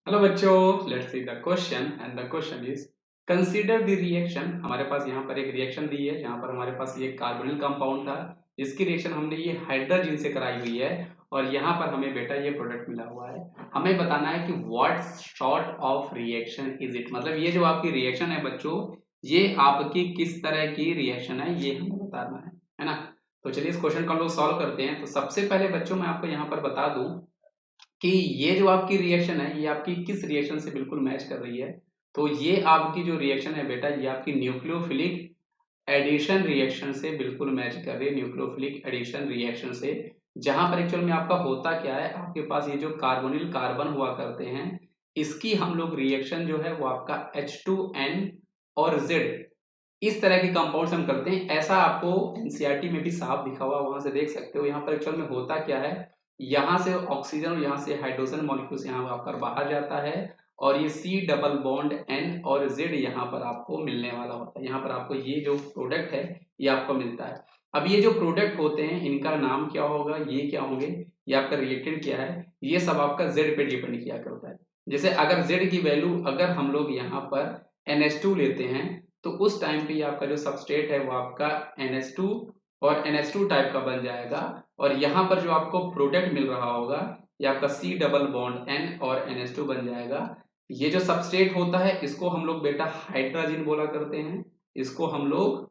Hello बच्चों, let's see the question and the question is consider the reaction. हमारे पास यहाँ पर एक रिएक्शन दी है जहाँ पर हमारे पास ये कार्बोनिल कंपाउंड था जिसकी रिएक्शन हमने ये हाइड्रोजन से कराई हुई है और यहाँ पर हमें बेटा ये प्रोडक्ट मिला हुआ है। हमें बताना है कि what sort of reaction is it, मतलब ये जो आपकी रिएक्शन है बच्चों, ये आपकी किस तरह की रिएक्शन है ये हमें बताना है ना। तो चलिए इस क्वेश्चन को हम लोग सॉल्व करते हैं। तो सबसे पहले बच्चों मैं आपको यहाँ पर बता दूं कि ये जो आपकी रिएक्शन है ये आपकी किस रिएक्शन से बिल्कुल मैच कर रही है। तो ये आपकी जो रिएक्शन है बेटा ये आपकी न्यूक्लियोफिलिक एडिशन रिएक्शन से बिल्कुल मैच कर रही है, न्यूक्लियोफिलिक एडिशन रिएक्शन से। जहां पर एक्चुअल में आपका होता क्या है, आपके पास ये जो कार्बोनिल कार्बन हुआ करते हैं इसकी हम लोग रिएक्शन जो है वो आपका H2N और Z इस तरह के कंपाउंड्स हम करते हैं। ऐसा आपको एनसीईआरटी में भी साफ दिखा हुआ, वहां से देख सकते हो। यहाँ पर एक्चुअल में होता क्या है, यहाँ से ऑक्सीजन और यहाँ से हाइड्रोजन मॉलिक्यूल्स यहाँ आकर बाहर जाता है और ये C डबल बॉन्ड N और Z यहाँ पर आपको मिलने वाला होता है। यहाँ पर आपको ये जो प्रोडक्ट है ये आपको मिलता है। अब ये जो प्रोडक्ट होते हैं इनका नाम क्या होगा, ये क्या होंगे, ये आपका रिलेटेड क्या है, ये सब आपका Z पे डिपेंड किया करता है। जैसे अगर Z की वैल्यू अगर हम लोग यहाँ पर NH2 लेते हैं तो उस टाइम पे आपका जो सबस्ट्रेट है वो आपका NH2 और NH2 टाइप का बन जाएगा और यहाँ पर जो आपको प्रोडक्ट मिल रहा होगा ये आपका C डबल बॉन्ड N और NH2 बन जाएगा। ये जो सबस्ट्रेट होता है इसको हम लोग बेटा हाइड्रोजन बोला करते हैं, इसको हम लोग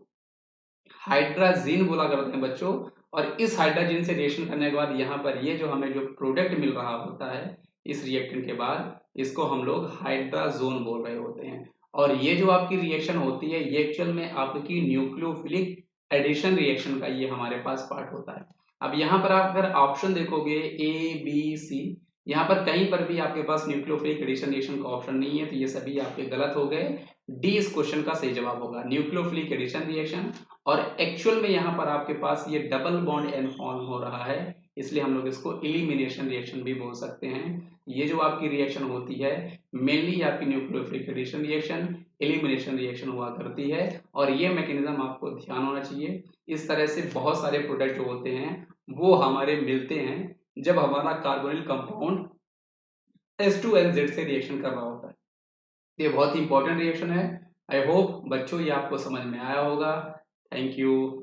हाइड्राजीन बोला करते हैं बच्चों। और इस हाइड्रोजन से रिएक्शन करने के बाद यहाँ पर ये जो हमें जो प्रोडक्ट मिल रहा होता है इस रिएक्टेंट के बाद इसको हम लोग हाइड्राजोन बोल रहे होते हैं। और ये जो आपकी रिएक्शन होती है ये एक्चुअल में आपकी न्यूक्लियोफिलिक एडिशन रिएक्शन का ये हमारे पास पार्ट होता है। अब यहाँ पर आप अगर ऑप्शन देखोगे A B C, यहाँ पर कहीं पर भी आपके पास न्यूक्लियोफिलिक एडिशन रिएक्शन का ऑप्शन नहीं है, तो ये सभी आपके गलत हो गए। डी इस क्वेश्चन का सही जवाब होगा, न्यूक्लियोफिलिक एडिशन रिएक्शन। और एक्चुअल में यहाँ पर आपके पास ये डबल बॉन्ड एन फॉर्म हो रहा है, इसलिए हम लोग इसको एलिमिनेशन रिएक्शन भी बोल सकते हैं। ये जो आपकी रिएक्शन होती है मेनली आपकी nucleophilic addition reaction elimination reaction हुआ करती है और ये मैकेनिज्म आपको ध्यान होना चाहिए। इस तरह से बहुत सारे प्रोडक्ट जो होते हैं वो हमारे मिलते हैं जब हमारा कार्बोनिल कंपाउंड H2NZ से रिएक्शन कर रहा होता है। ये बहुत ही इंपॉर्टेंट रिएक्शन है। आई होप बच्चों ये आपको समझ में आया होगा। Thank you.